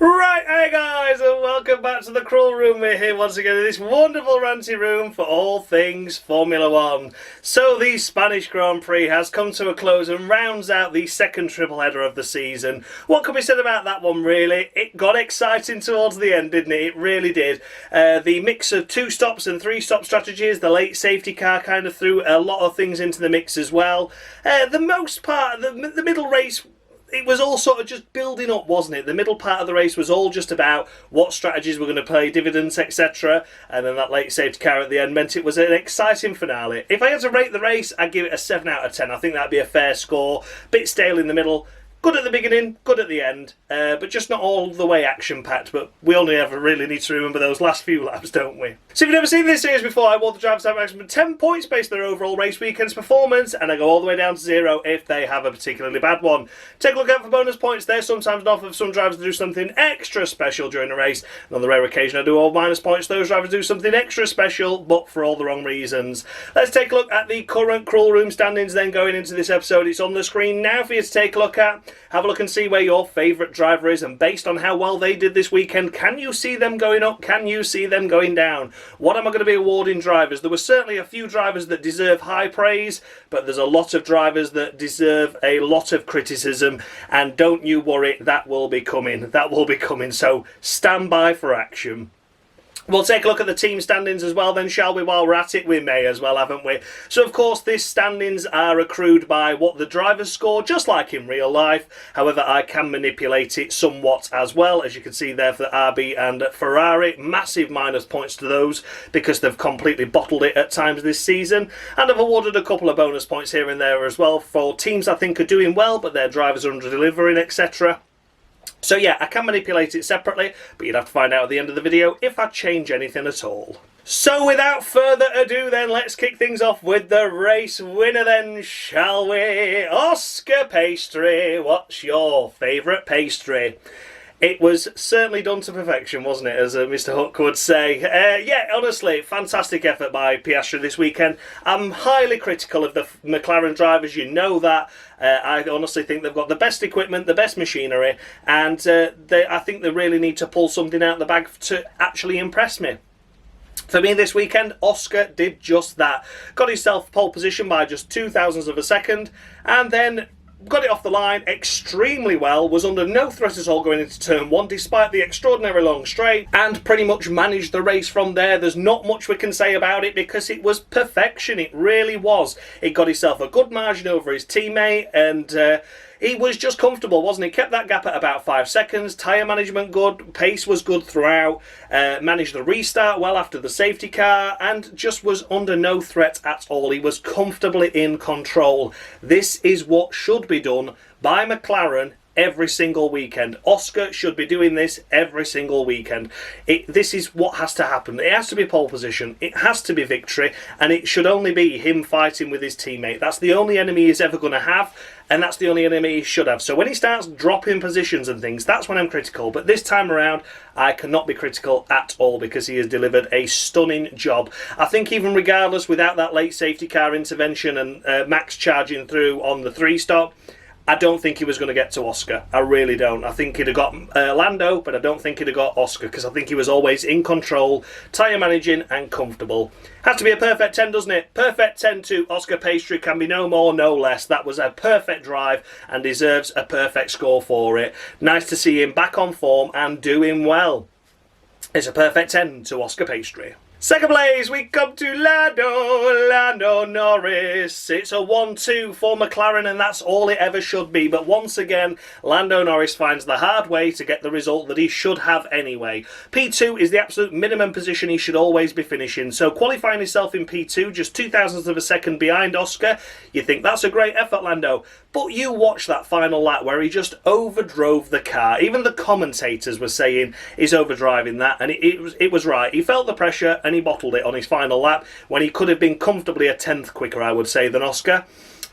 Right, hey guys, and welcome back to the Cruel Room. We're here once again in this wonderful ranty room for all things Formula One. So the Spanish Grand Prix has come to a close and rounds out the second triple header of the season. What can be said about that one, really? It got exciting towards the end, didn't it? It really did. The mix of 2-stops and 3-stop strategies, the late safety car kind of threw a lot of things into the mix as well. The most part, the middle race, it was all sort of just building up, wasn't it? The middle part of the race was all just about what strategies were going to pay dividends, etc. And then that late safety car at the end meant it was an exciting finale. If I had to rate the race, I'd give it a 7 out of 10. I think that'd be a fair score. Bit stale in the middle. Good at the beginning, good at the end, but just not all the way action-packed. But we only ever really need to remember those last few laps, don't we? So if you've never seen this series before, I award the drivers have maximum 10 points based on their overall race weekend's performance, and I go all the way down to 0 if they have a particularly bad one. Take a look out for bonus points. They're sometimes an offer for some drivers to do something extra special during a race, and on the rare occasion I do all minus points. Those drivers do something extra special, but for all the wrong reasons. Let's take a look at the current Cruel Room standings then going into this episode. It's on the screen now for you to take a look at. Have a look and see where your favourite driver is, and based on how well they did this weekend, can you see them going up? Can you see them going down? What am I going to be awarding drivers? There were certainly a few drivers that deserve high praise, but there's a lot of drivers that deserve a lot of criticism, and don't you worry, that will be coming. That will be coming, so stand by for action. We'll take a look at the team standings as well then, shall we? While we're at it, we may as well, haven't we? So, of course, these standings are accrued by what the drivers score, just like in real life. However, I can manipulate it somewhat as well, as you can see there for RB and Ferrari. Massive minus points to those because they've completely bottled it at times this season. And I've awarded a couple of bonus points here and there as well for teams I think are doing well, but their drivers are under-delivering, etc. So yeah, I can manipulate it separately, but you'd have to find out at the end of the video if I change anything at all. So without further ado then, let's kick things off with the race winner then, shall we? Oscar Pastry, what's your favourite pastry? It was certainly done to perfection, wasn't it, as Mr. Hook would say. Yeah, honestly, fantastic effort by Piastri this weekend. I'm highly critical of the McLaren drivers, you know that. I honestly think they've got the best equipment, the best machinery, and I think they really need to pull something out of the bag to actually impress me. For me this weekend, Oscar did just that. Got himself pole position by just 0.02 of a second, and then got it off the line extremely well, was under no threat at all going into turn 1 despite the extraordinary long straight, and pretty much managed the race from there. There's not much we can say about it because it was perfection, it really was. It got himself a good margin over his teammate, and he was just comfortable, wasn't he? Kept that gap at about 5 seconds, tyre management good, pace was good throughout, managed the restart well after the safety car, and just was under no threat at all. He was comfortably in control. This is what should be done by McLaren every single weekend. Oscar should be doing this every single weekend. This is what has to happen. It has to be pole position, it has to be victory, and it should only be him fighting with his teammate. That's the only enemy he's ever going to have, and that's the only enemy he should have. So when he starts dropping positions and things, that's when I'm critical. But this time around, I cannot be critical at all because he has delivered a stunning job. I think even regardless, without that late safety car intervention and Max charging through on the 3-stop, I don't think he was going to get to Oscar. I really don't. I think he'd have got Lando, but I don't think he'd have got Oscar because I think he was always in control, tyre managing and comfortable. Has to be a perfect 10, doesn't it? Perfect 10 to Oscar Pastry, can be no more, no less. That was a perfect drive and deserves a perfect score for it. Nice to see him back on form and doing well. It's a perfect 10 to Oscar Pastry. Second place, we come to Lando Norris. It's a 1-2 for McLaren, and that's all it ever should be. But once again, Lando Norris finds the hard way to get the result that he should have anyway. P2 is the absolute minimum position he should always be finishing. So qualifying himself in P2, just 0.02 of a second behind Oscar, you think that's a great effort, Lando. But you watch that final lap where he just overdrove the car. Even the commentators were saying he's overdriving that, and it was right. He felt the pressure and he bottled it on his final lap when he could have been comfortably a 10th quicker, I would say, than Oscar.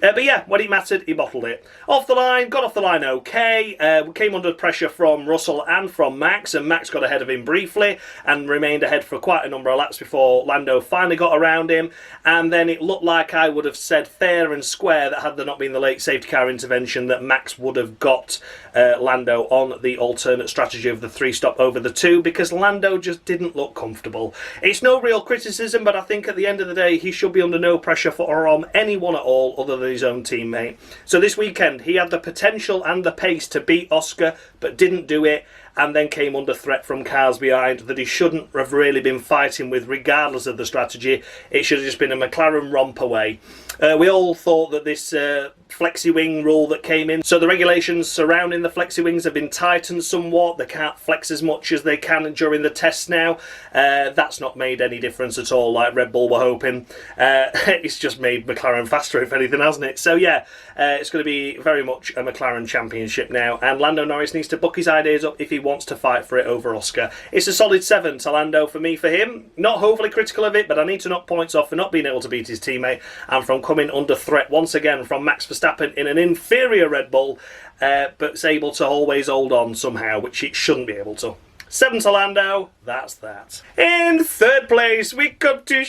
But yeah, when it mattered, he bottled it. Off the line, got off the line okay. We came under pressure from Russell and from Max, and Max got ahead of him briefly and remained ahead for quite a number of laps before Lando finally got around him. And then it looked like I would have said fair and square that had there not been the late safety car intervention, that Max would have got Lando on the alternate strategy of the 3-stop over the 2, because Lando just didn't look comfortable. It's no real criticism, but I think at the end of the day he should be under no pressure from anyone at all other than his own teammate. So this weekend he had the potential and the pace to beat Oscar, but didn't do it, and then came under threat from cars behind that he shouldn't have really been fighting with regardless of the strategy. It should have just been a McLaren romp away. We all thought that this flexi wing rule that came in, so the regulations surrounding the flexi wings have been tightened somewhat. They can't flex as much as they can during the tests now. That's not made any difference at all, like Red Bull were hoping. It's just made McLaren faster, if anything, hasn't it? So yeah, it's going to be very much a McLaren championship now, and Lando Norris needs to buck his ideas up if he wants to fight for it over Oscar. It's a solid 7 to Lando for me for him. Not overly critical of it, but I need to knock points off for not being able to beat his teammate and from coming under threat once again from Max Verstappen in an inferior Red Bull, but it's able to always hold on somehow, which it shouldn't be able to. 7 to Lando, that's that. In third place, we come to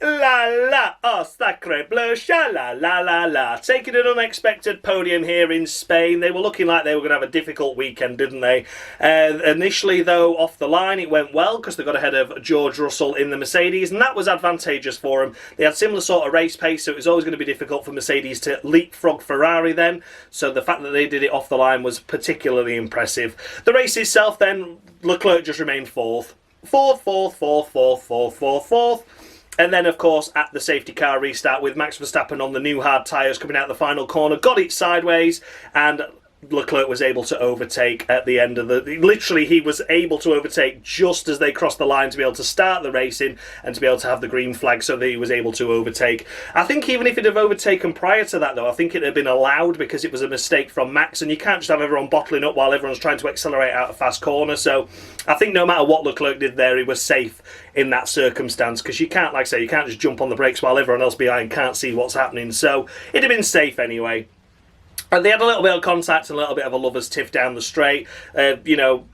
La la, oh sacre bleu, sha la la la la. Taking an unexpected podium here in Spain. They were looking like they were going to have a difficult weekend, didn't they? Initially, though, off the line, it went well because they got ahead of George Russell in the Mercedes, and that was advantageous for them. They had similar sort of race pace, so it was always going to be difficult for Mercedes to leapfrog Ferrari then. So the fact that they did it off the line was particularly impressive. The race itself, then, Leclerc just remained fourth. Fourth. And then, of course, at the safety car restart with Max Verstappen on the new hard tyres coming out the final corner, got it sideways, and Leclerc was able to overtake at the end of the... Literally, he was able to overtake just as they crossed the line to be able to start the racing and to be able to have the green flag so that he was able to overtake. I think even if he'd have overtaken prior to that, though, I think it'd have been allowed because it was a mistake from Max, and you can't just have everyone bottling up while everyone's trying to accelerate out a fast corner. So I think no matter what Leclerc did there, he was safe in that circumstance, because you can't, like I say, you can't just jump on the brakes while everyone else behind can't see what's happening. So it'd have been safe anyway. And they had a little bit of contact and a little bit of a lover's tiff down the straight.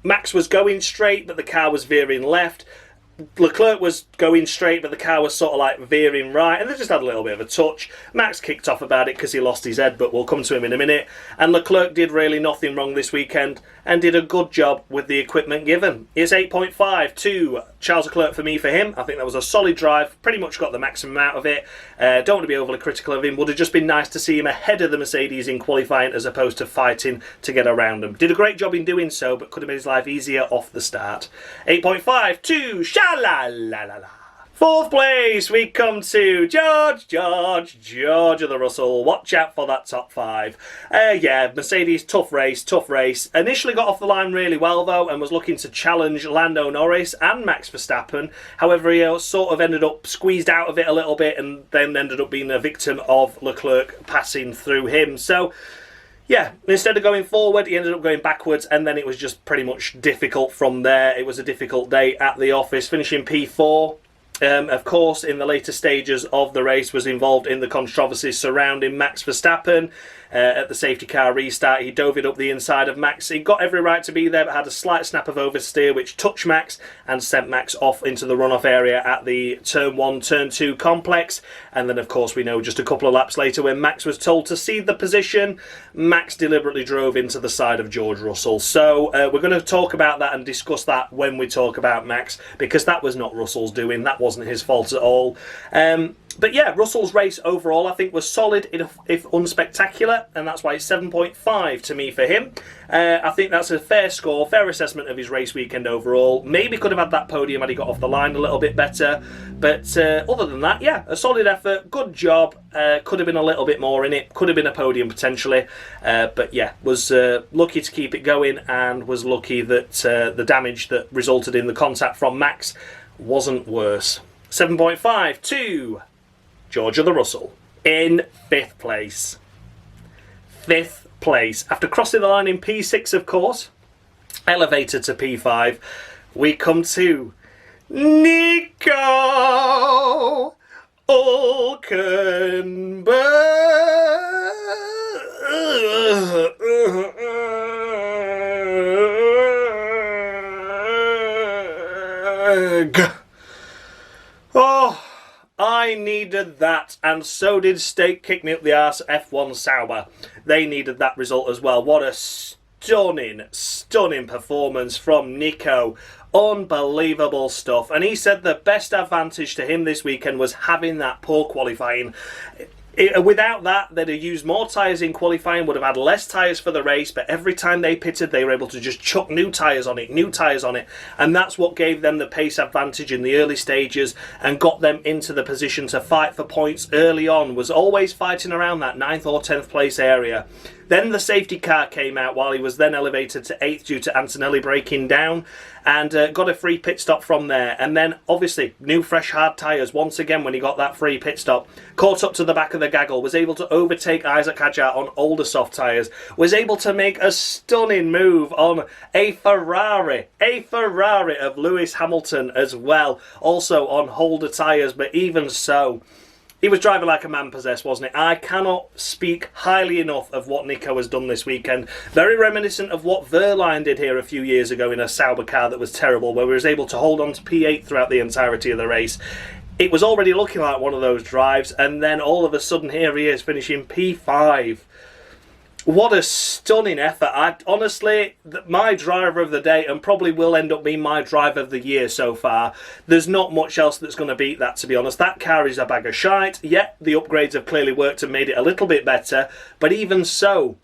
Max was going straight, but the car was veering left. Leclerc was going straight, but the car was sort of like veering right, and they just had a little bit of a touch. Max kicked off about it because he lost his head, but we'll come to him in a minute. And Leclerc did really nothing wrong this weekend and did a good job with the equipment given. It's 8.5 to Charles Leclerc for me for him. I think that was a solid drive, pretty much got the maximum out of it. Don't want to be overly critical of him. Would have just been nice to see him ahead of the Mercedes in qualifying as opposed to fighting to get around them. Did a great job in doing so, but could have made his life easier off the start. 8.5 to Sha-la-la-la-la. Fourth place, we come to George of the Russell. Watch out for that top 5. Yeah, Mercedes, tough race. Initially got off the line really well, though, and was looking to challenge Lando Norris and Max Verstappen. However, he sort of ended up squeezed out of it a little bit and then ended up being a victim of Leclerc passing through him. So, yeah, instead of going forward, he ended up going backwards, and then it was just pretty much difficult from there. It was a difficult day at the office, finishing P4. Of course, in the later stages of the race, was involved in the controversies surrounding Max Verstappen. At the safety car restart, he dove it up the inside of Max. He got every right to be there, but had a slight snap of oversteer, which touched Max and sent Max off into the runoff area at the Turn 1, Turn 2 complex. And then, of course, we know just a couple of laps later, when Max was told to cede the position, Max deliberately drove into the side of George Russell. So we're going to talk about that and discuss that when we talk about Max, because that was not Russell's doing. That wasn't his fault at all. But yeah, Russell's race overall I think was solid, if unspectacular, and that's why it's 7.5 to me for him. I think that's a fair score, fair assessment of his race weekend overall. Maybe could have had that podium had he got off the line a little bit better, but other than that, yeah, a solid effort, good job. Could have been a little bit more in it, could have been a podium potentially, but yeah, was lucky to keep it going, and was lucky that the damage that resulted in the contact from Max wasn't worse. 7.5 to George of the Russell in 5th place. 5th place. After crossing the line in P6, of course, elevated to P5, we come to Nico Hulkenberg. Oh, I needed that, and so did Stake Kick Me Up the Arse F1 Sauber. They needed that result as well. What a stunning performance from Nico. Unbelievable stuff. And he said the best advantage to him this weekend was having that poor qualifying. Without that, they'd have used more tyres in qualifying, would have had less tyres for the race, but every time they pitted, they were able to just chuck new tyres on it, and that's what gave them the pace advantage in the early stages and got them into the position to fight for points early on, was always fighting around that 9th or 10th place area. Then the safety car came out while he was then elevated to 8th due to Antonelli breaking down, and got a free pit stop from there. And then obviously new fresh hard tyres once again when he got that free pit stop. Caught up to the back of the gaggle, was able to overtake Isaac Hadjar on older soft tyres, was able to make a stunning move on a Ferrari of Lewis Hamilton as well, also on older tyres, but even so, he was driving like a man possessed, wasn't it? I cannot speak highly enough of what Nico has done this weekend. Very reminiscent of what Verline did here a few years ago in a Sauber car that was terrible, where he was able to hold on to P8 throughout the entirety of the race. It was already looking like one of those drives, and then all of a sudden here he is finishing P5. What a stunning effort. Honestly, my driver of the day, and probably will end up being my driver of the year so far. There's not much else that's going to beat that, to be honest. That car is a bag of shite. Yet the upgrades have clearly worked and made it a little bit better. But even so,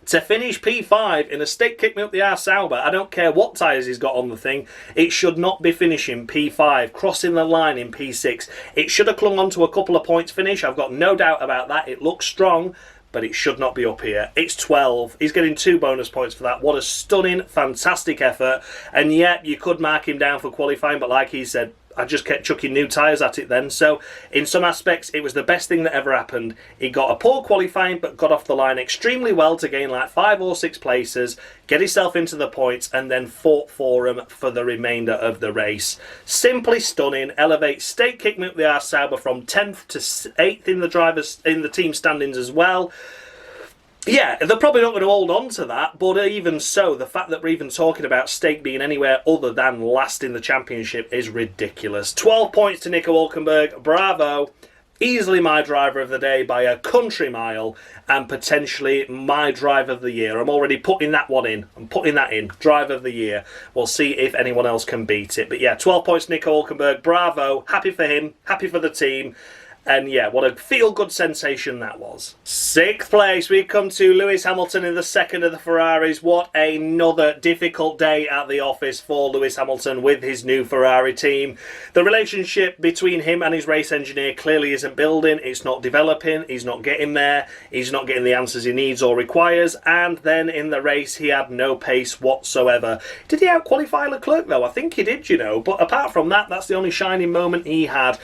to finish P5 in a Stake Kick Me Up the Arse Sauber, I don't care what tyres he's got on the thing, it should not be finishing P5, crossing the line in P6. It should have clung on to a couple of points finish. I've got no doubt about that. It looks strong, but it should not be up here. It's 12. He's getting 2 bonus points for that. What a stunning, fantastic effort. And yet, you could mark him down for qualifying, but like he said, I just kept chucking new tyres at it then. So, in some aspects, it was the best thing that ever happened. He got a poor qualifying, but got off the line extremely well to gain like 5 or 6 places, get himself into the points, and then fought for him for the remainder of the race. Simply stunning. Elevates Stake Kick Me Up the Arse Sauber from 10th to 8th in the team standings as well. Yeah, they're probably not going to hold on to that, but even so, the fact that we're even talking about Stake being anywhere other than last in the championship is ridiculous. 12 points to Nico Hülkenberg, bravo. Easily my driver of the day by a country mile, and potentially my driver of the year. I'm already putting that one in. I'm putting that in. Driver of the year. We'll see if anyone else can beat it. But yeah, 12 points to Nico Hülkenberg, bravo. Happy for him, happy for the team. And yeah, what a feel-good sensation that was. 6th place, we come to Lewis Hamilton in the second of the Ferraris. What another difficult day at the office for Lewis Hamilton with his new Ferrari team. The relationship between him and his race engineer clearly isn't building. It's not developing. He's not getting there. He's not getting the answers he needs or requires. And then in the race, he had no pace whatsoever. Did he out-qualify Leclerc, though? I think he did, you know. But apart from that, that's the only shining moment he had.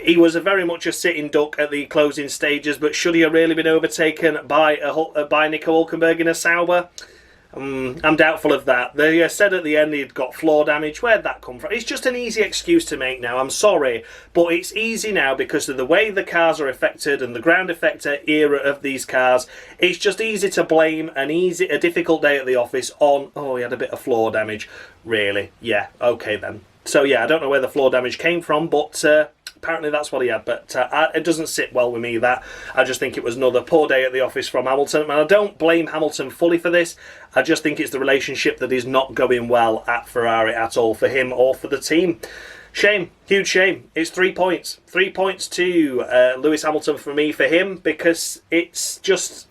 He was very much a sitting duck at the closing stages, but should he have really been overtaken by Nico Hülkenberg in a Sauber? I'm doubtful of that. They said at the end he'd got floor damage. Where'd that come from? It's just an easy excuse to make now. I'm sorry, but it's easy now because of the way the cars are affected and the ground effector era of these cars. It's just easy to blame a difficult day at the office on, oh, he had a bit of floor damage. Really? Yeah, okay then. So yeah, I don't know where the floor damage came from, but apparently that's what he had, but it doesn't sit well with me, that. I just think it was another poor day at the office from Hamilton, and I don't blame Hamilton fully for this. I just think it's the relationship that is not going well at Ferrari at all for him or for the team. Shame, huge shame. It's 3 points. 3 points to Lewis Hamilton for me, for him, because it's just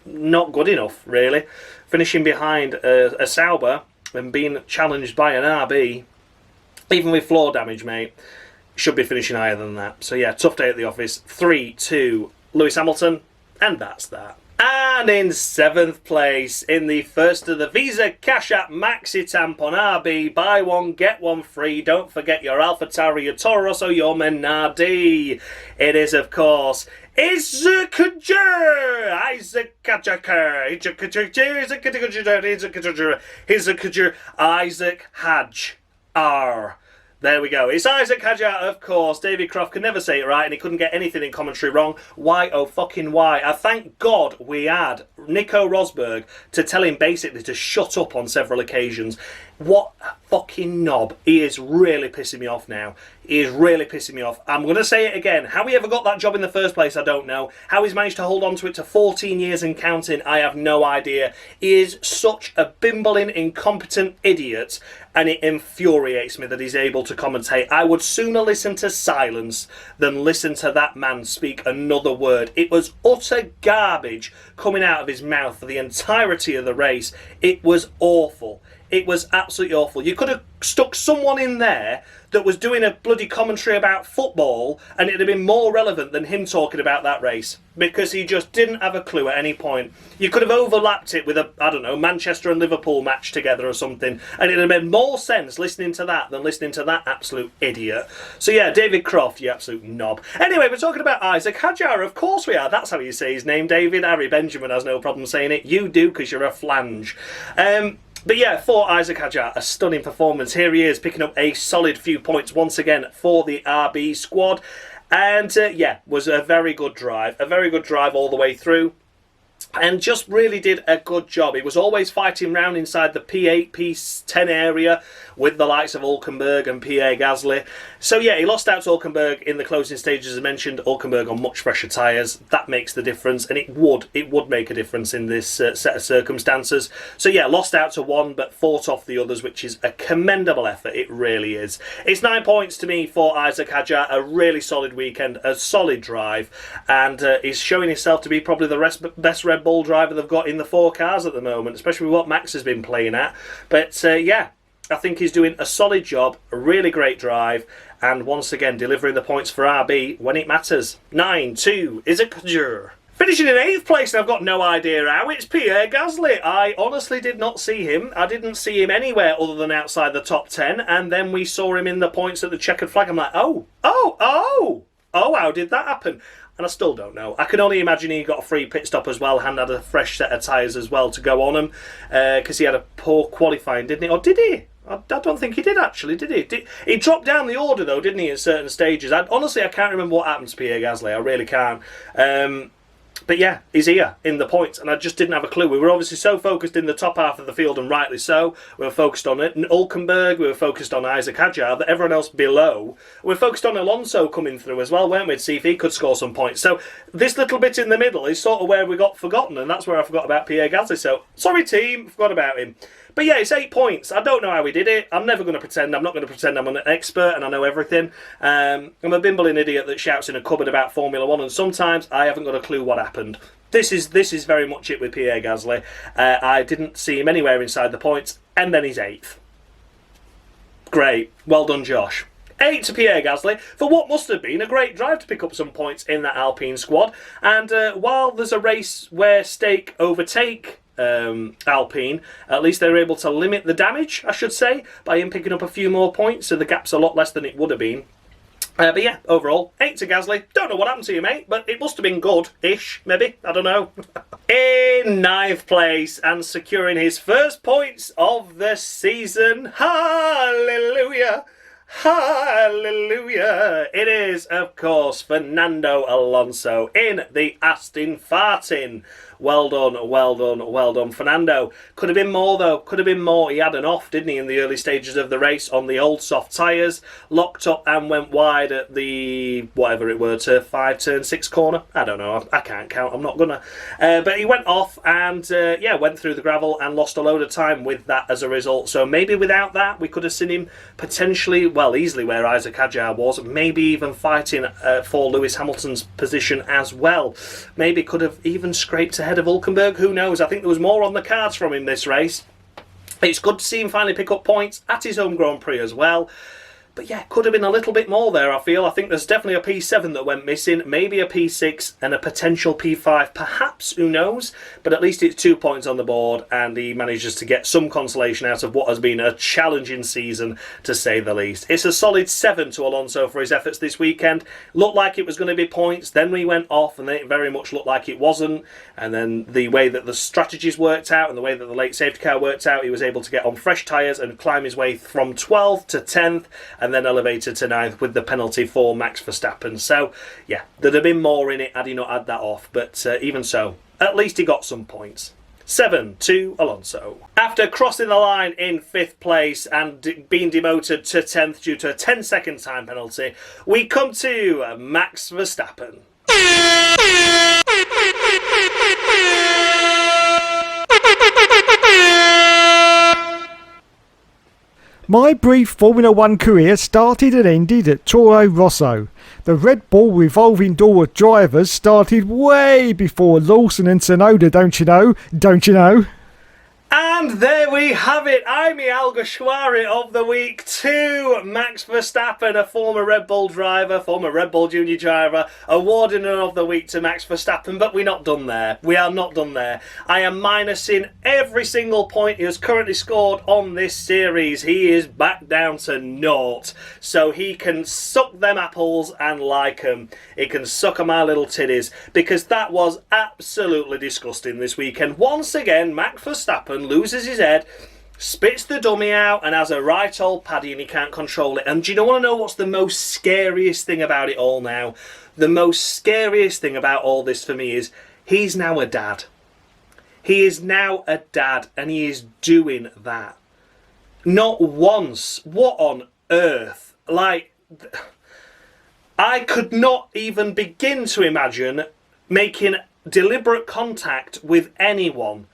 not good enough, really. Finishing behind a Sauber and being challenged by an RB, even with floor damage, mate, should be finishing higher than that. So yeah, tough day at the office. 3-2 Lewis Hamilton, and that's that. And in 7th place, in the first of the Visa Cash App Maxi Tampon RB, buy one, get one free. Don't forget your AlphaTauri, your Toro Rosso, your Minardi. It is, of course, Isaac Hadjar. There we go. It's Isaac Hadjar, of course. David Croft could never say it right, and he couldn't get anything in commentary wrong. Why, oh fucking why? I thank God we had Nico Rosberg to tell him basically to shut up on several occasions. What a fucking knob. He is really pissing me off now. He is really pissing me off. I'm going to say it again. How he ever got that job in the first place, I don't know. How he's managed to hold on to it to 14 years and counting, I have no idea. He is such a bimbling, incompetent idiot, and it infuriates me that he's able to commentate. I would sooner listen to silence than listen to that man speak another word. It was utter garbage coming out of his mouth for the entirety of the race. It was awful. It was absolutely awful. You could have stuck someone in there that was doing a bloody commentary about football, and it'd have been more relevant than him talking about that race, because he just didn't have a clue at any point. You could have overlapped it with a, I don't know, Manchester and Liverpool match together or something, and it'd have made more sense listening to that than listening to that absolute idiot. So yeah, David Croft, you absolute knob. Anyway, we're talking about Isaac Hadjar. Of course we are. That's how you say his name, David. Harry Benjamin has no problem saying it. You do, because you're a flange. But yeah, for Isaac Hadjar, a stunning performance. Here he is, picking up a solid few points once again for the RB squad. And yeah, was a very good drive. A very good drive all the way through. And just really did a good job. He was always fighting round inside the P8, P10 area with the likes of Hulkenberg and Pierre Gasly. So yeah, he lost out to Hulkenberg in the closing stages, as mentioned. Hulkenberg on much fresher tyres. That makes the difference, and it would make a difference in this set of circumstances. So yeah, lost out to one, but fought off the others, which is a commendable effort. It really is. It's 9 points to me for Isaac Hadjar. A really solid weekend, a solid drive, and he's showing himself to be probably the best Red Bull driver they've got in the 4 cars at the moment, especially with what Max has been playing at. But yeah, I think he's doing a solid job, a really great drive, and once again delivering the points for RB when it matters. 9-2 Isaac Hadjar. Finishing in 8th place, and I've got no idea how, it's Pierre Gasly. I honestly did not see him. I didn't see him anywhere other than outside the top 10, and then we saw him in the points at the checkered flag. I'm like, oh, how did that happen? And I still don't know. I can only imagine he got a free pit stop as well and had a fresh set of tyres as well to go on him, because he had a poor qualifying, didn't he? Or did he? I don't think he did, actually, did he? He dropped down the order, though, didn't he, at certain stages? Honestly, I can't remember what happened to Pierre Gasly. I really can't. But yeah, he's here in the points, and I just didn't have a clue. We were obviously so focused in the top half of the field, and rightly so. We were focused on it. Hulkenberg, we were focused on Isaac Hadjar, that everyone else below. We were focused on Alonso coming through as well, weren't we, to see if he could score some points. So this little bit in the middle is sort of where we got forgotten, and that's where I forgot about Pierre Gasly. So, sorry team, forgot about him. But yeah, it's 8 points. I don't know how he did it. I'm never going to pretend. I'm not going to pretend I'm an expert and I know everything. I'm a bimbling idiot that shouts in a cupboard about Formula 1, and sometimes I haven't got a clue what happened. This is very much it with Pierre Gasly. I didn't see him anywhere inside the points, and then he's 8th. Great. Well done, Josh. 8 to Pierre Gasly for what must have been a great drive to pick up some points in that Alpine squad. And while there's a race where stake overtake Alpine, at least they were able to limit the damage, I should say, by him picking up a few more points, so the gap's a lot less than it would have been. But yeah, overall, 8 to Gasly. Don't know what happened to you, mate, but it must have been good-ish, maybe. I don't know. In 9th place and securing his first points of the season. Hallelujah! Hallelujah! It is, of course, Fernando Alonso in the Aston Martin. Well done, well done, well done, Fernando. Could have been more, though. Could have been more. He had an off, didn't he, in the early stages of the race on the old soft tyres. Locked up and went wide at the, whatever it were, turn 5, turn 6 corner. I don't know. I can't count. I'm not going to. But he went off and, yeah, went through the gravel and lost a load of time with that as a result. So maybe without that, we could have seen him potentially, well, easily where Isaac Hadjar was. Maybe even fighting for Lewis Hamilton's position as well. Maybe could have even scraped ahead of Hulkenberg, who knows? I think there was more on the cards from him this race. It's good to see him finally pick up points at his home Grand Prix as well. But yeah, could have been a little bit more there, I feel. I think there's definitely a P7 that went missing, maybe a P6 and a potential P5, perhaps, who knows? But at least it's 2 points on the board, and he manages to get some consolation out of what has been a challenging season, to say the least. It's a solid 7 to Alonso for his efforts this weekend. Looked like it was going to be points, then we went off, and then it very much looked like it wasn't. And then the way that the strategies worked out, and the way that the late safety car worked out, he was able to get on fresh tyres and climb his way from 12th to 10th, and and then elevated to 9th with the penalty for Max Verstappen. So, yeah, there'd have been more in it had he not had that off, but even so, at least he got some points. 7 to Alonso. After crossing the line in 5th place and being demoted to 10th due to a 10-second time penalty, we come to Max Verstappen. My brief Formula One career started and ended at Toro Rosso. The Red Bull revolving door of drivers started way before Lawson and Tsunoda, don't you know? Don't you know? And there we have it. I'm the Alguersuari of the week to Max Verstappen, a former Red Bull driver, former Red Bull Junior driver, awarding of the week to Max Verstappen. But we're not done there. We are not done there. I am minusing every single point he has currently scored on this series. He is back down to 0. So he can suck them apples and like them. He can suck on my little titties, because that was absolutely disgusting this weekend. Once again, Max Verstappen loses his head, spits the dummy out, and has a right old paddy, and he can't control it. And do you want to know what's the most scariest thing about it all now? The most scariest thing about all this for me is he's now a dad. He is now a dad, and he is doing that. Not once. What on earth? Like, I could not even begin to imagine making deliberate contact with anyone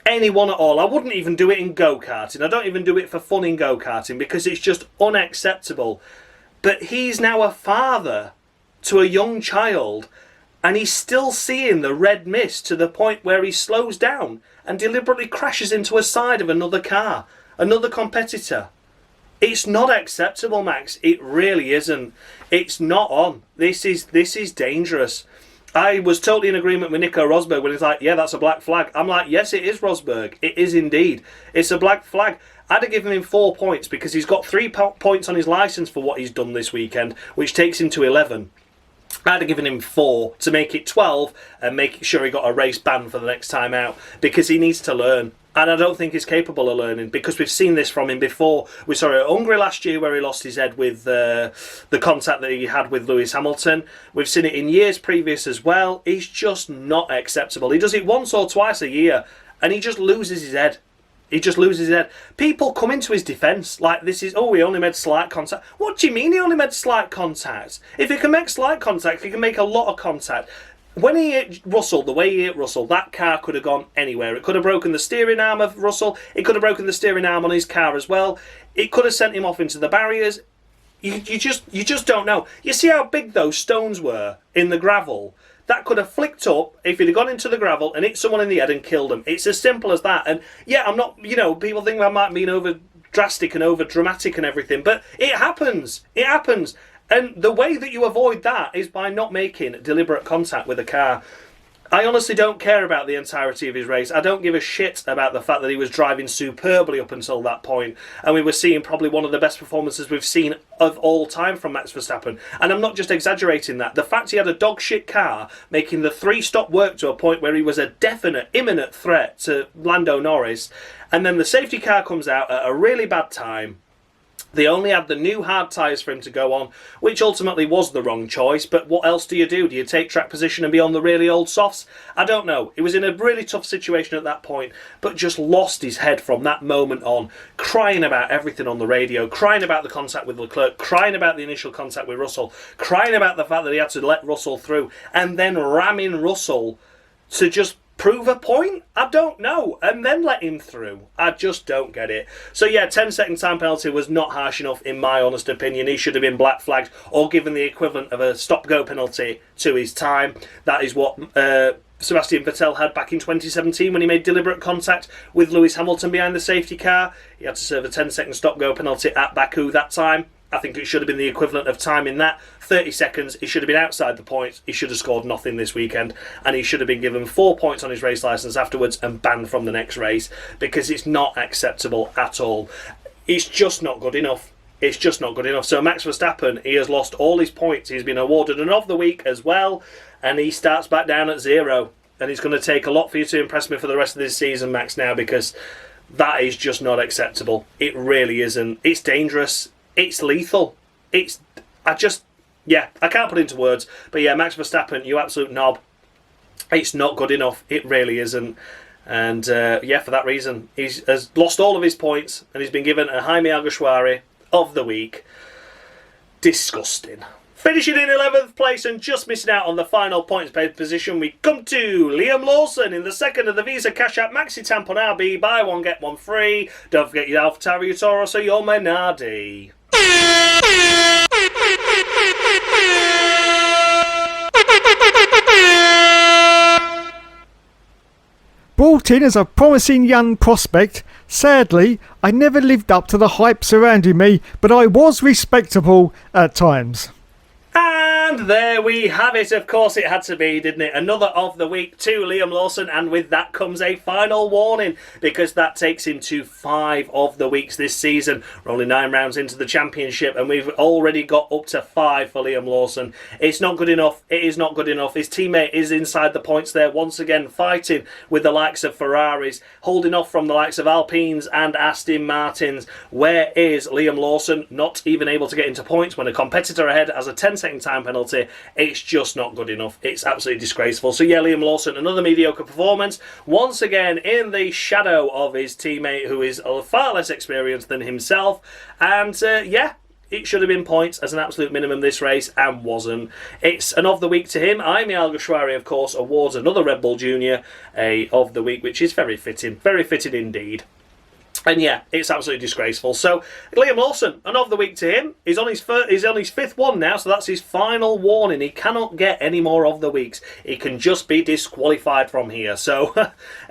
at all. I wouldn't even do it in go-karting. I don't even do it for fun in go-karting, because it's just unacceptable. But he's now a father to a young child, and he's still seeing the red mist to the point where he slows down and deliberately crashes into a side of another car, another competitor. It's not acceptable, Max. It really isn't. It's not on. This is dangerous. I was totally in agreement with Nico Rosberg when he's like, yeah, that's a black flag. I'm like, yes, it is, Rosberg. It is indeed. It's a black flag. I'd have given him 4 points, because he's got 3 points on his licence for what he's done this weekend, which takes him to 11. I'd have given him 4 to make it 12 and make sure he got a race ban for the next time out, because he needs to learn. And I don't think he's capable of learning, because we've seen this from him before. We saw it at Hungary last year, where he lost his head with the contact that he had with Lewis Hamilton. We've seen it in years previous as well. He's just not acceptable. He does it once or twice a year, and he just loses his head. He just loses his head. People come into his defence like this is, oh, he only made slight contact. What do you mean he only made slight contact? If he can make slight contact, he can make a lot of contact. When he hit Russell, the way he hit Russell, that car could have gone anywhere. It could have broken the steering arm of Russell. It could have broken the steering arm on his car as well. It could have sent him off into the barriers. You just don't know. You see how big those stones were in the gravel? That could have flicked up if he'd have gone into the gravel and hit someone in the head and killed them. It's as simple as that. And yeah, I'm not, people think I might be over drastic and over dramatic and everything, but it happens. It happens. And the way that you avoid that is by not making deliberate contact with a car. I honestly don't care about the entirety of his race. I don't give a shit about the fact that he was driving superbly up until that point, and we were seeing probably one of the best performances we've seen of all time from Max Verstappen. And I'm not just exaggerating that. The fact he had a dog shit car making the 3-stop work to a point where he was a definite, imminent threat to Lando Norris, and then the safety car comes out at a really bad time. They only had the new hard tyres for him to go on, which ultimately was the wrong choice. But what else do? Do you take track position and be on the really old softs? I don't know. He was in a really tough situation at that point, but just lost his head from that moment on, crying about everything on the radio, crying about the contact with Leclerc, crying about the initial contact with Russell, crying about the fact that he had to let Russell through, and then ramming Russell to just prove a point? I don't know. And then let him through. I just don't get it. So yeah, 10-second time penalty was not harsh enough in my honest opinion. He should have been black flagged or given the equivalent of a stop-go penalty to his time. That is what Sebastian Vettel had back in 2017 when he made deliberate contact with Lewis Hamilton behind the safety car. He had to serve a 10-second stop-go penalty at Baku that time. I think it should have been the equivalent of time in that. 30 seconds, he should have been outside the points. He should have scored nothing this weekend. And he should have been given 4 points on his race licence afterwards and banned from the next race, because it's not acceptable at all. It's just not good enough. It's just not good enough. So Max Verstappen, he has lost all his points. He's been awarded an of the week as well. And he starts back down at 0. And it's going to take a lot for you to impress me for the rest of this season, Max, now, because that is just not acceptable. It really isn't. It's dangerous. it's lethal. I can't put it into words. But yeah, Max Verstappen, you absolute knob. It's not good enough. It really isn't. And for that reason, he has lost all of his points and he's been given a Jaime Alguersuari of the week. Disgusting. Finishing in 11th place and just missing out on the final points paid position, we come to Liam Lawson in the second of the Visa Cash App Maxi Tampon RB. Buy one, get one free. Don't forget your AlphaTauri, your Taurus, or your Menardi. Brought in as a promising young prospect, sadly, I never lived up to the hype surrounding me, but I was respectable at times. And there we have it. Of course it had to be, didn't it? Another of the week to Liam Lawson, and with that comes a final warning, because that takes him to 5 of the weeks this season. We're only 9 rounds into the championship and we've already got up to 5 for Liam Lawson. It's not good enough. It is not good enough. His teammate is inside the points there, once again fighting with the likes of Ferraris, holding off from the likes of Alpines and Aston Martins. Where is Liam Lawson? Not even able to get into points when a competitor ahead has a 10-second time penalty. It's just not good enough. It's absolutely disgraceful. So yeah, Liam Lawson, another mediocre performance, once again in the shadow of his teammate, who is far less experienced than himself. And it should have been points as an absolute minimum this race, and wasn't. It's an of the week to him. Jaime Alguersuari, of course, awards another Red Bull Junior a of the week, which is very fitting indeed. And yeah, it's absolutely disgraceful. So Liam Lawson, an of the week to him. He's on his 5th one now, so that's his final warning. He cannot get any more of the weeks. He can just be disqualified from here. So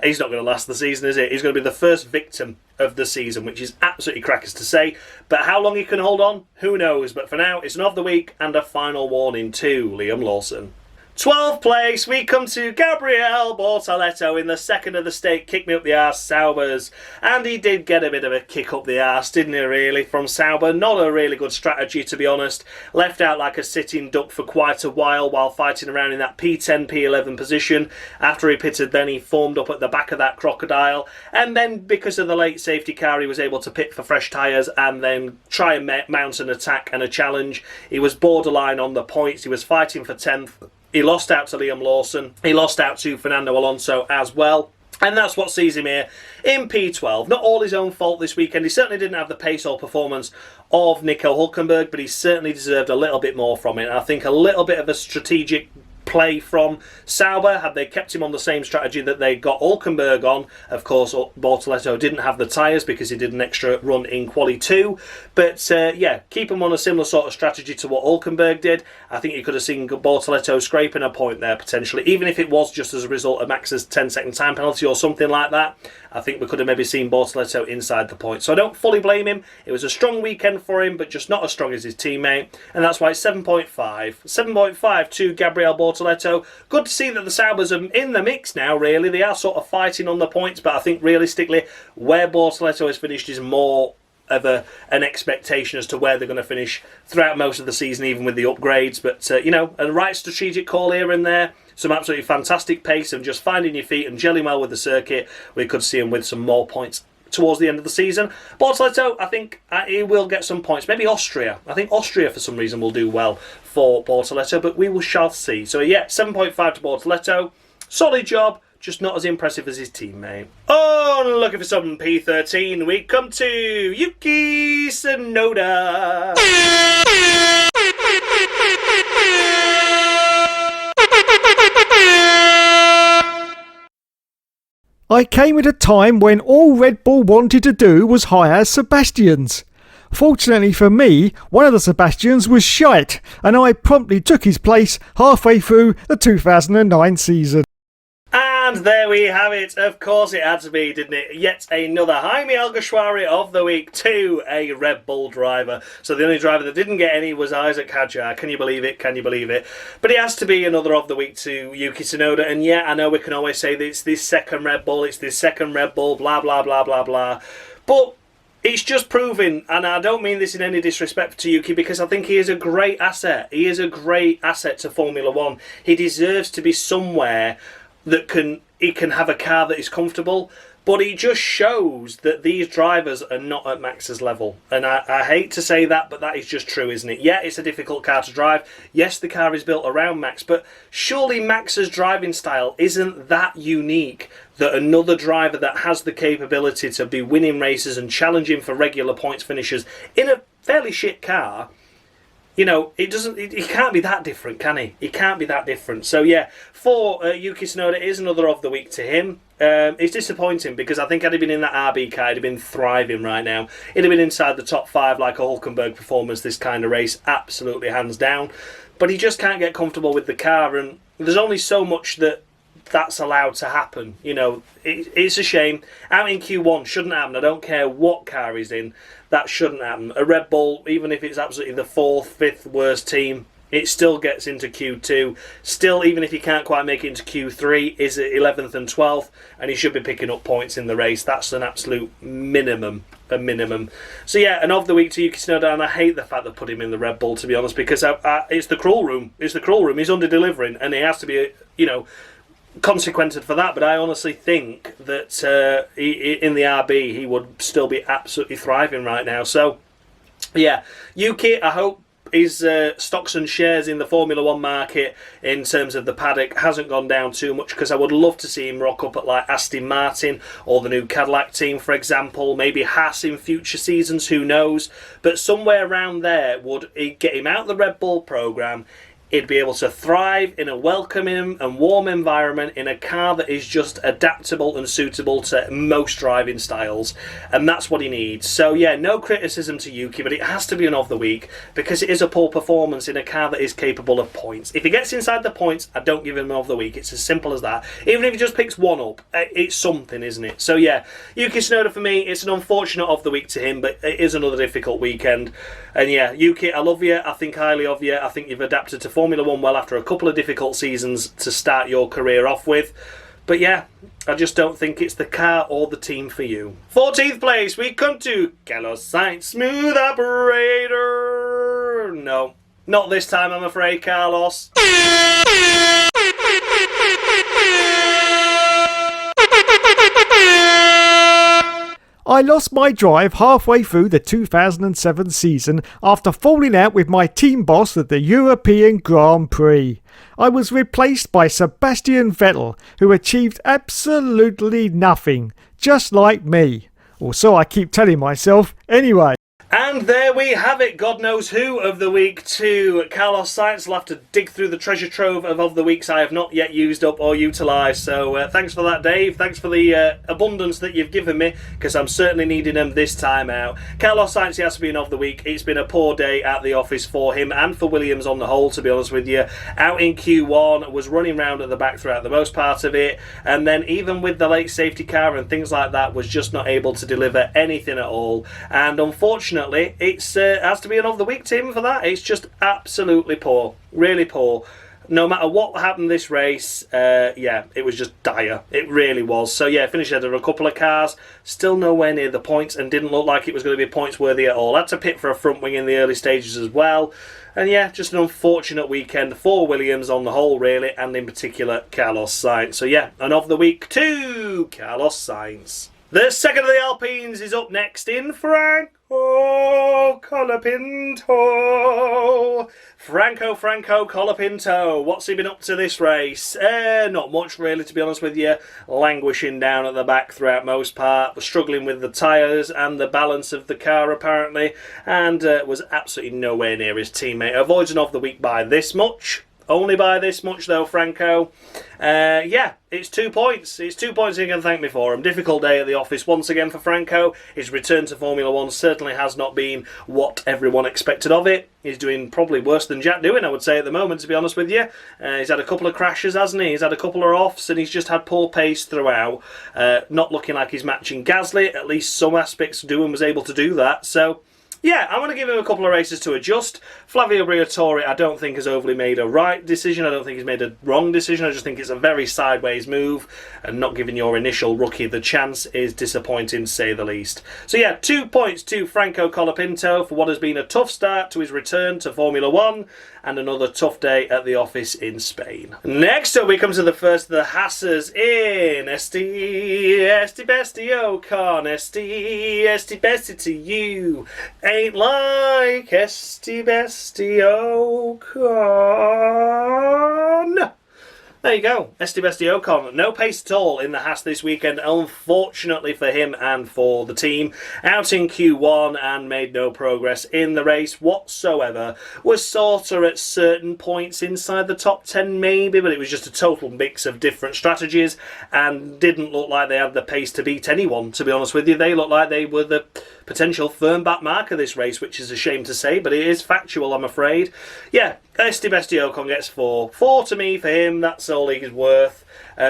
he's not going to last the season, is it? He's going to be the first victim of the season, which is absolutely crackers to say. But how long he can hold on, who knows? But for now, it's an of the week and a final warning to Liam Lawson. 12th place, we come to Gabriel Bortoleto in the second of the state Kick Me Up the Arse Saubers. And he did get a bit of a kick up the arse, didn't he, really, from Sauber? Not a really good strategy, to be honest. Left out like a sitting duck for quite a while fighting around in that P10, P11 position. After he pitted, then he formed up at the back of that crocodile. And then, because of the late safety car, he was able to pit for fresh tyres and then try and mount an attack and a challenge. He was borderline on the points. He was fighting for 10th. He lost out to Liam Lawson. He lost out to Fernando Alonso as well. And that's what sees him here in P12. Not all his own fault this weekend. He certainly didn't have the pace or performance of Nico Hülkenberg, but he certainly deserved a little bit more from it. I think a little bit of a strategic play from Sauber. Had they kept him on the same strategy that they got Hülkenberg on, of course Bortoleto didn't have the tyres because he did an extra run in Quali 2, but keep him on a similar sort of strategy to what Hülkenberg did. I think you could have seen Bortoleto scraping a point there potentially, even if it was just as a result of Max's 10-second time penalty or something like that. I think we could have maybe seen Bortoleto inside the point. So I don't fully blame him. It was a strong weekend for him, but just not as strong as his teammate. And that's why it's 7.5. 7.5 to Gabriel Bortoleto. Good to see that the Saubers are in the mix now, really. They are sort of fighting on the points, but I think realistically, where Bortoleto has finished is more of an expectation as to where they're going to finish throughout most of the season, even with the upgrades. But, a right strategic call here and there. Some absolutely fantastic pace and just finding your feet and gelling well with the circuit. We could see him with some more points towards the end of the season. Bortoleto, I think he will get some points. Maybe Austria. I think Austria, for some reason, will do well for Bortoleto, but we shall see. So, 7.5 to Bortoleto. Solid job. Just not as impressive as his teammate. Oh, and looking for some P13, we come to Yuki Tsunoda. I came at a time when all Red Bull wanted to do was hire Sebastians. Fortunately for me, one of the Sebastians was shite, and I promptly took his place halfway through the 2009 season. And there we have it. Of course it had to be, didn't it? Yet another Jaime Alguersuari of the week to a Red Bull driver. So the only driver that didn't get any was Isaac Hadjar. Can you believe it? Can you believe it? But it has to be another of the week to Yuki Tsunoda. And yeah, I know we can always say that it's this second Red Bull, blah, blah, blah, blah, blah. But it's just proving, and I don't mean this in any disrespect to Yuki, because I think he is a great asset. He is a great asset to Formula One. He deserves to be somewhere that he can have a car that is comfortable, But it just shows that these drivers are not at Max's level. And I hate to say that, but that is just true, isn't it? Yeah, it's a difficult car to drive. Yes, the car is built around Max, but surely Max's driving style isn't that unique that another driver that has the capability to be winning races and challenging for regular points finishes in a fairly shit car, you know, it can't be that different, can he? It can't be that different. So yeah, for Yuki Tsunoda, it is another of the week to him. It's disappointing because I think had he been in that RB car, he'd have been thriving right now. He'd have been inside the top 5 like a Hulkenberg performance this kind of race, absolutely hands down. But he just can't get comfortable with the car, and there's only so much that's allowed to happen. You know, it's a shame. Out in Q1 shouldn't happen. I don't care what car he's in, that shouldn't happen. A Red Bull, even if it's absolutely the 4th, 5th worst team, it still gets into Q2. Still, even if he can't quite make it into Q3, is at 11th and 12th, and he should be picking up points in the race. That's an absolute minimum. A minimum. So yeah, and of the week to Yuki Tsunoda, and I hate the fact they put him in the Red Bull, to be honest, because it's the cruel room. It's the cruel room. He's under-delivering, and he has to be, you know, consequented for that, but I honestly think that in the RB he would still be absolutely thriving right now. So yeah, Yuki, I hope his stocks and shares in the Formula 1 market in terms of the paddock hasn't gone down too much, because I would love to see him rock up at like Aston Martin or the new Cadillac team, for example, maybe Haas in future seasons, who knows, but somewhere around there would get him out of the Red Bull programme. He'd be able to thrive in a welcoming and warm environment in a car that is just adaptable and suitable to most driving styles. And that's what he needs. So yeah, no criticism to Yuki, but it has to be an of the week because it is a poor performance in a car that is capable of points. If he gets inside the points, I don't give him an of the week. It's as simple as that. Even if he just picks one up, it's something, isn't it? So yeah, Yuki Tsunoda for me, it's an unfortunate of the week to him, but it is another difficult weekend. And yeah, Yuki, I love you. I think highly of you. I think you've adapted to Formula 1 well after a couple of difficult seasons to start your career off with. But yeah, I just don't think it's the car or the team for you. 14th place, we come to Carlos Sainz, smooth operator. No, not this time, I'm afraid, Carlos. I lost my drive halfway through the 2007 season after falling out with my team boss at the European Grand Prix. I was replaced by Sebastian Vettel, who achieved absolutely nothing, just like me. Or so I keep telling myself anyway. And there we have it, God knows who of the week to Carlos Sainz. I'll have to dig through the treasure trove of the weeks I have not yet used up or utilised. So thanks for that, Dave. Thanks for the abundance that you've given me, because I'm certainly needing them this time out. Carlos Sainz, he has to be an of the week. It's been a poor day at the office for him and for Williams on the whole, to be honest with you. Out in Q1, was running around at the back throughout the most part of it, and then even with the late safety car and things like that, was just not able to deliver anything at all. And unfortunately, it has to be an of the week to him for that. It's just absolutely poor, really poor. No matter what happened this race, yeah, it was just dire. It really was. So yeah, finished ahead of a couple of cars, still nowhere near the points, and didn't look like it was going to be points worthy at all. Had to pit for a front wing in the early stages as well. And yeah, just an unfortunate weekend for Williams on the whole, really, and in particular Carlos Sainz. So yeah, an of the week to Carlos Sainz. The second of the Alpines is up next in Franco Colapinto. Franco Colapinto. What's he been up to this race? Not much, really, to be honest with you. Languishing down at the back throughout most part. Struggling with the tyres and the balance of the car, apparently. And was absolutely nowhere near his teammate. Avoids an of the week by this much. Only by this much, though, Franco. Yeah, it's 2 points. It's 2 points he can thank me for him. Difficult day at the office once again for Franco. His return to Formula 1 certainly has not been what everyone expected of it. He's doing probably worse than Jack doing, I would say, at the moment, to be honest with you. He's had a couple of crashes, hasn't he? He's had a couple of offs, and he's just had poor pace throughout. Not looking like he's matching Gasly. At least some aspects do and was able to do that. So Yeah, I'm going to give him a couple of races to adjust. Flavio Briatore, I don't think has overly made a right decision. I don't think he's made a wrong decision. I just think it's a very sideways move, and not giving your initial rookie the chance is disappointing, to say the least. So yeah, 2 points to Franco Colapinto for what has been a tough start to his return to Formula 1, and another tough day at the office in Spain. Next up, we come to the first of the Hassers in Esti Bestie Ocon. Esti Bestie to you. Ain't like Esti Bestie Ocon. There you go, Esti Bestie Ocon. No pace at all in the Haas this weekend, unfortunately for him and for the team. Out in Q1 and made no progress in the race whatsoever. Was sort of at certain points inside the top 10 maybe, but it was just a total mix of different strategies and didn't look like they had the pace to beat anyone, to be honest with you. They looked like they were the potential firm back mark of this race, which is a shame to say, but it is factual, I'm afraid. Yeah, Esti Bestie Ocon gets 4. 4 to me for him, that's all he's worth.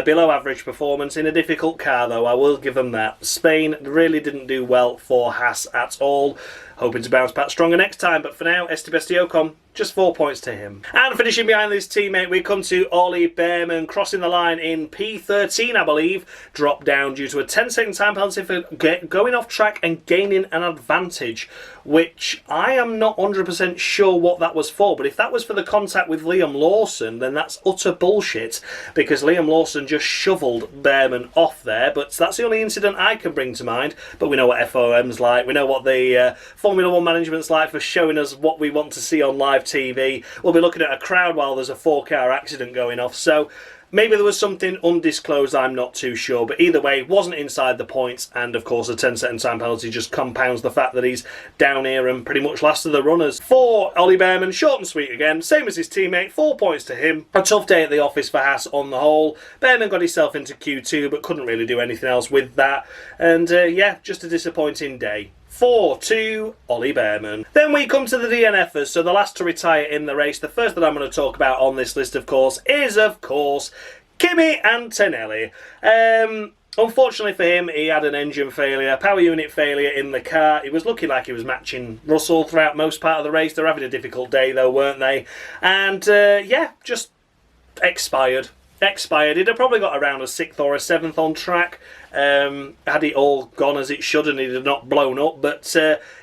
Below average performance in a difficult car, though, I will give them that. Spain really didn't do well for Haas at all. Hoping to bounce back stronger next time, but for now, Esti Bestie Ocon, just 4 points to him. And finishing behind this teammate, we come to Ollie Behrman, crossing the line in P13, I believe. Dropped down due to a 10-second time penalty for going off track and gaining an advantage, which I am not 100% sure what that was for, but if that was for the contact with Liam Lawson, then that's utter bullshit, because Liam Lawson just shoveled Behrman off there, but that's the only incident I can bring to mind. But we know what FOM's like, we know what the Formula 1 management's like for showing us what we want to see on live TV. We'll be looking at a crowd while there's a 4-car accident going off, so maybe there was something undisclosed, I'm not too sure, but either way, wasn't inside the points, and of course a 10-second time penalty just compounds the fact that he's down here and pretty much last of the runners. For Ollie Behrman, short and sweet again, same as his teammate, 4 points to him. A tough day at the office for Haas on the whole. Behrman got himself into Q2 but couldn't really do anything else with that, and yeah, just a disappointing day. 4 to Ollie Behrman. Then we come to the DNFers, so the last to retire in the race. The first that I'm going to talk about on this list, of course, is, Kimi Antonelli. Unfortunately for him, he had an engine failure, power unit failure in the car. It was looking like he was matching Russell throughout most part of the race. They're having a difficult day though, weren't they? And yeah, just expired. He'd have probably got around a 6th or a 7th on track had it all gone as it should and he'd have not blown up. But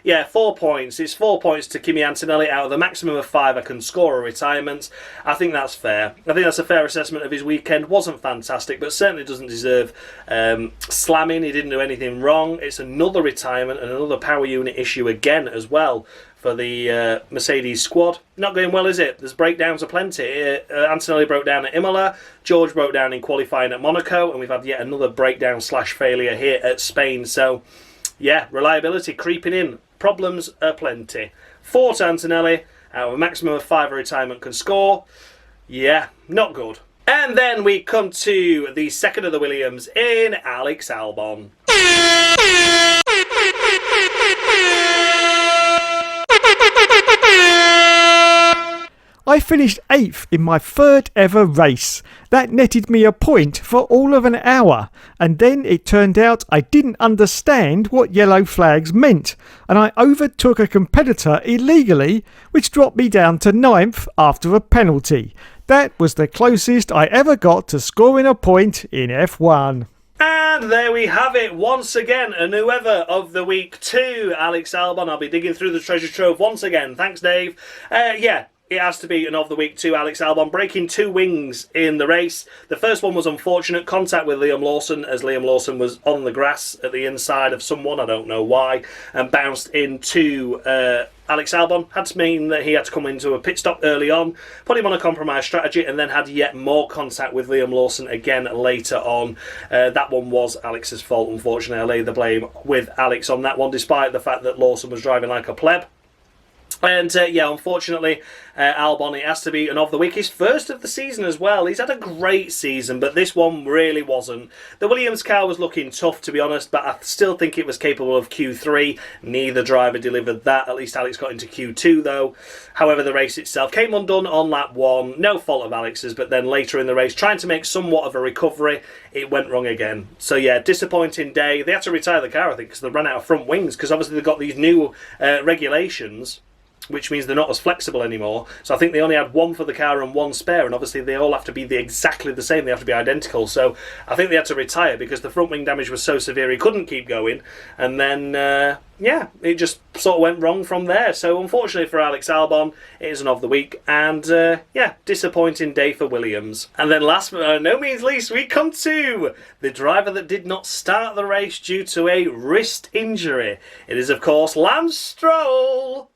yeah, 4 points. It's 4 points to Kimi Antonelli out of the maximum of 5 I can score a retirement. I think that's fair. I think that's a fair assessment of his weekend. Wasn't fantastic, but certainly doesn't deserve slamming. He didn't do anything wrong. It's another retirement and another power unit issue again as well for the Mercedes squad. Not going well, is it? There's breakdowns aplenty. Antonelli broke down at Imola, George broke down in qualifying at Monaco, and we've had yet another breakdown / failure here at Spain. So, yeah, reliability creeping in. Problems aplenty. 4 to Antonelli, out of a maximum of 5 a retirement can score. Yeah, not good. And then we come to the second of the Williams in Alex Albon. I finished 8th in my 3rd ever race. That netted me a point for all of an hour, and then it turned out I didn't understand what yellow flags meant, and I overtook a competitor illegally, which dropped me down to 9th after a penalty. That was the closest I ever got to scoring a point in F1. And there we have it, once again, a new ever of the week 2, Alex Albon. I'll be digging through the treasure trove once again. Thanks, Dave. Yeah. It has to be an of the week 2, Alex Albon, breaking 2 wings in the race. The first one was unfortunate, contact with Liam Lawson, as Liam Lawson was on the grass at the inside of someone, I don't know why, and bounced into Alex Albon. Had to mean that he had to come into a pit stop early on, put him on a compromise strategy, and then had yet more contact with Liam Lawson again later on. That one was Alex's fault, unfortunately. I lay the blame with Alex on that one, despite the fact that Lawson was driving like a pleb. And yeah, unfortunately, Albon, it has to be an of the week. His first of the season as well. He's had a great season, but this one really wasn't. The Williams car was looking tough, to be honest, but I still think it was capable of Q3. Neither driver delivered that. At least Alex got into Q2, though. However, the race itself came undone on lap 1. No fault of Alex's, but then later in the race, trying to make somewhat of a recovery, it went wrong again. So yeah, disappointing day. They had to retire the car, I think, because they ran out of front wings, because obviously they've got these new regulations, which means they're not as flexible anymore. So I think they only had one for the car and one spare, and obviously they all have to be exactly the same. They have to be identical. So I think they had to retire because the front wing damage was so severe he couldn't keep going. And then, yeah, it just sort of went wrong from there. So unfortunately for Alex Albon, it is an of the week. And, yeah, disappointing day for Williams. And then last but by no means least, we come to the driver that did not start the race due to a wrist injury. It is, of course, Lance Stroll.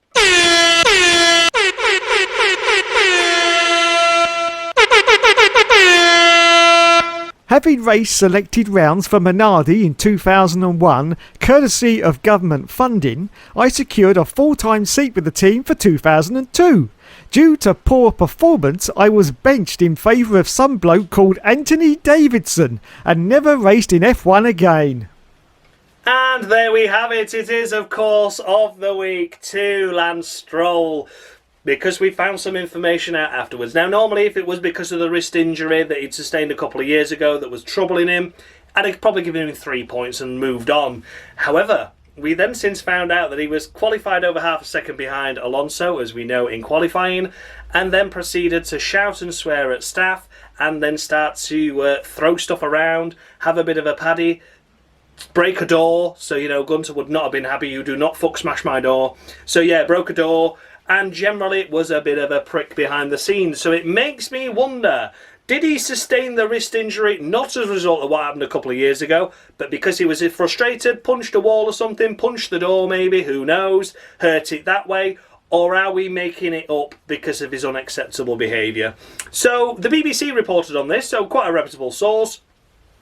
Having raced selected rounds for Minardi in 2001, courtesy of government funding, I secured a full-time seat with the team for 2002. Due to poor performance, I was benched in favour of some bloke called Anthony Davidson and never raced in F1 again. And there we have it. It is, of course, of the week to Lance Stroll, because we found some information out afterwards. Now, normally, if it was because of the wrist injury that he'd sustained a couple of years ago that was troubling him, I'd have probably given him 3 points and moved on. However, we then since found out that he was qualified over half a second behind Alonso, as we know, in qualifying, and then proceeded to shout and swear at staff, and then start to throw stuff around, have a bit of a paddy, break a door. So, you know, Gunter would not have been happy. You do not fuck smash my door. So yeah, broke a door, and generally it was a bit of a prick behind the scenes. So it makes me wonder, did he sustain the wrist injury not as a result of what happened a couple of years ago, but because he was frustrated, punched a wall or something, punched the door maybe, who knows, hurt it that way? Or are we making it up because of his unacceptable behaviour? So the BBC reported on this, so quite a reputable source.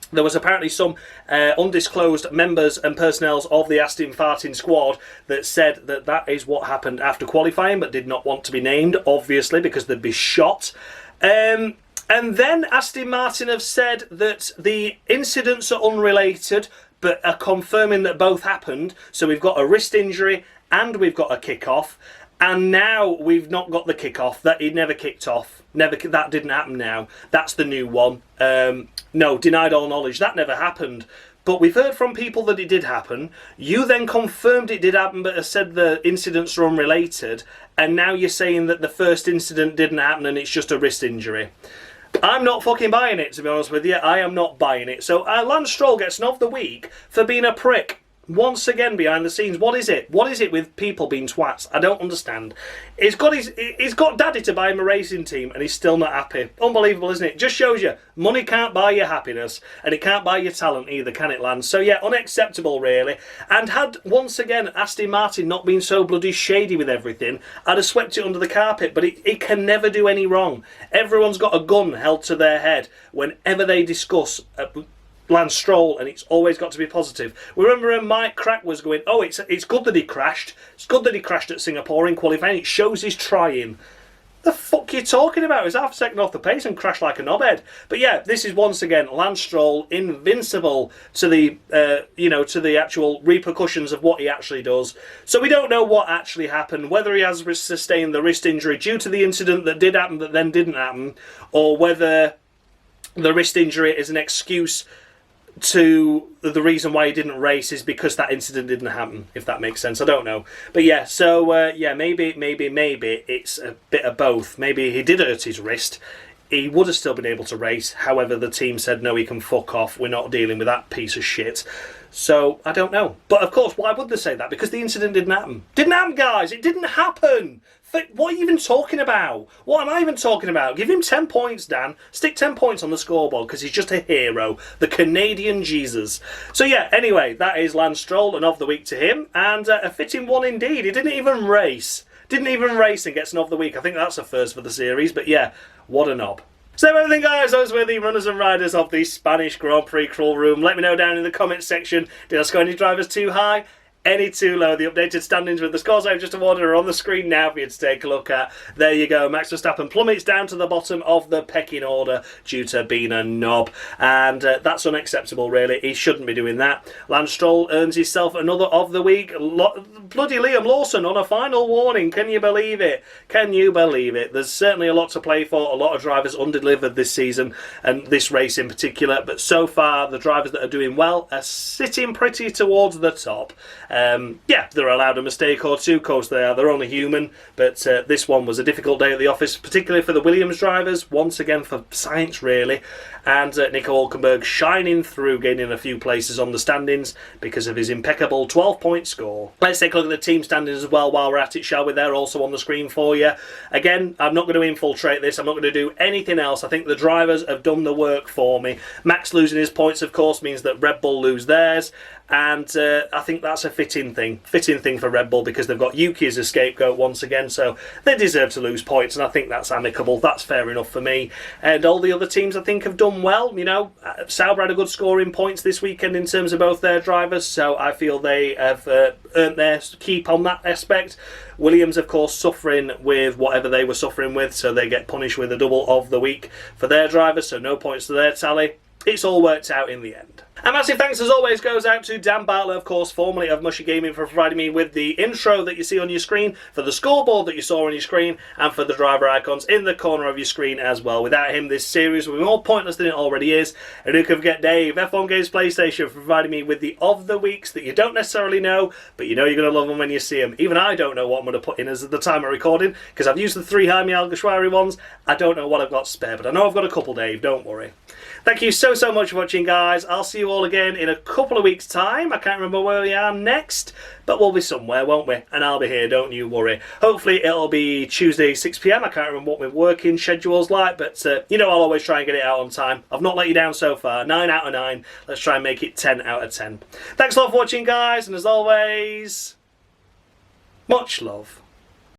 There was apparently some undisclosed members and personnel of the Aston Martin squad that said that that is what happened after qualifying, but did not want to be named, obviously, because they'd be shot. And then Aston Martin have said that the incidents are unrelated, but are confirming that both happened. So we've got a wrist injury and we've got a kick-off. And now we've not got the kick-off. That he never kicked off. That didn't happen now. That's the new one. No, denied all knowledge. That never happened. But we've heard from people that it did happen. You then confirmed it did happen, but have said the incidents are unrelated. And now you're saying that the first incident didn't happen and it's just a wrist injury. I'm not fucking buying it, to be honest with you. I am not buying it. So Lance Stroll gets an of the week for being a prick. Once again, behind the scenes, what is it? What is it with people being twats? I don't understand. He's got daddy to buy him a racing team and he's still not happy. Unbelievable, isn't it? Just shows you, money can't buy your happiness and it can't buy your talent either, can it, Lance? So yeah, unacceptable, really. And had, once again, Aston Martin not been so bloody shady with everything, I'd have swept it under the carpet, but it can never do any wrong. Everyone's got a gun held to their head whenever they discuss Lance Stroll, and it's always got to be positive. We remember when Mike Crack was going, oh, it's good that he crashed. It's good that he crashed at Singapore in qualifying. It shows he's trying. The fuck you talking about? He's half a second off the pace and crashed like a knobhead. But yeah, this is once again Lance Stroll invincible to the to the actual repercussions of what he actually does. So we don't know what actually happened, whether he has sustained the wrist injury due to the incident that did happen that then didn't happen, or whether the wrist injury is an excuse to the reason why he didn't race is because that incident didn't happen, if that makes sense. I don't know. But yeah, so yeah, maybe it's a bit of both. Maybe he did hurt his wrist. He would have still been able to race. However, the team said, no, he can fuck off. We're not dealing with that piece of shit. So, I don't know. But of course, why would they say that? Because the incident didn't happen. Didn't happen, guys. It didn't happen. What are you even talking about? What am I even talking about? Give him 10 points, Dan. Stick 10 points on the scoreboard because he's just a hero. The Canadian Jesus. So yeah, anyway, that is Lance Stroll, and of the week to him. And a fitting one indeed. He didn't even race. Didn't even race and gets an of the week. I think that's a first for the series. But yeah, what a knob. So everything, guys, those were the runners and riders of the Spanish Grand Prix Crawl Room. Let me know down in the comments section, did I score any drivers too high? any too low. The updated standings with the scores I've just awarded are on the screen now for you to take a look at. There you go. Max Verstappen plummets down to the bottom of the pecking order due to being a knob. And that's unacceptable, really. He shouldn't be doing that. Lance Stroll earns himself another of the week. Bloody Liam Lawson on a final warning. Can you believe it? Can you believe it? There's certainly a lot to play for. A lot of drivers undelivered this season, and this race in particular. But so far, the drivers that are doing well are sitting pretty towards the top. Yeah, they're allowed a mistake or two. Of course, they are. They're only human. But this one was a difficult day at the office, particularly for the Williams drivers. Once again, for Sainz, really. And Nico Hülkenberg shining through, gaining a few places on the standings because of his impeccable 12-point score. Let's take a look at the team standings as well while we're at it, shall we? They're also on the screen for you. Again, I'm not going to infiltrate this. I'm not going to do anything else. I think the drivers have done the work for me. Max losing his points, of course, means that Red Bull lose theirs. And I think that's a fitting thing for Red Bull, because they've got Yuki as a scapegoat once again, so they deserve to lose points, and I think that's amicable. That's fair enough for me. And all the other teams, I think, have done well. You know, Sauber had a good score in points this weekend in terms of both their drivers, so I feel they have earned their keep on that aspect. Williams, of course, suffering with whatever they were suffering with, so they get punished with a double of the week for their drivers, so no points to their tally. It's all worked out in the end. A massive thanks, as always, goes out to Dan Bartlett, of course, formerly of Mushy Gaming, for providing me with the intro that you see on your screen, for the scoreboard that you saw on your screen, and for the driver icons in the corner of your screen as well. Without him, this series would be more pointless than it already is. And who can forget Dave, F1 Games PlayStation, for providing me with the of the weeks that you don't necessarily know, but you know you're going to love them when you see them. Even I don't know what I'm going to put in as at the time of recording, because I've used the 3 Jaime Alguersuari ones. I don't know what I've got spare, but I know I've got a couple, Dave, don't worry. Thank you so much for watching, guys. I'll see you all again in a couple of weeks' time. I can't remember where we are next, but we'll be somewhere, won't we? And I'll be here, don't you worry. Hopefully it'll be Tuesday 6 PM. I can't remember what my working schedule's like, but you know I'll always try and get it out on time. I've not let you down so far. 9 out of 9. Let's try and make it 10 out of 10. Thanks a lot for watching, guys, and as always, much love.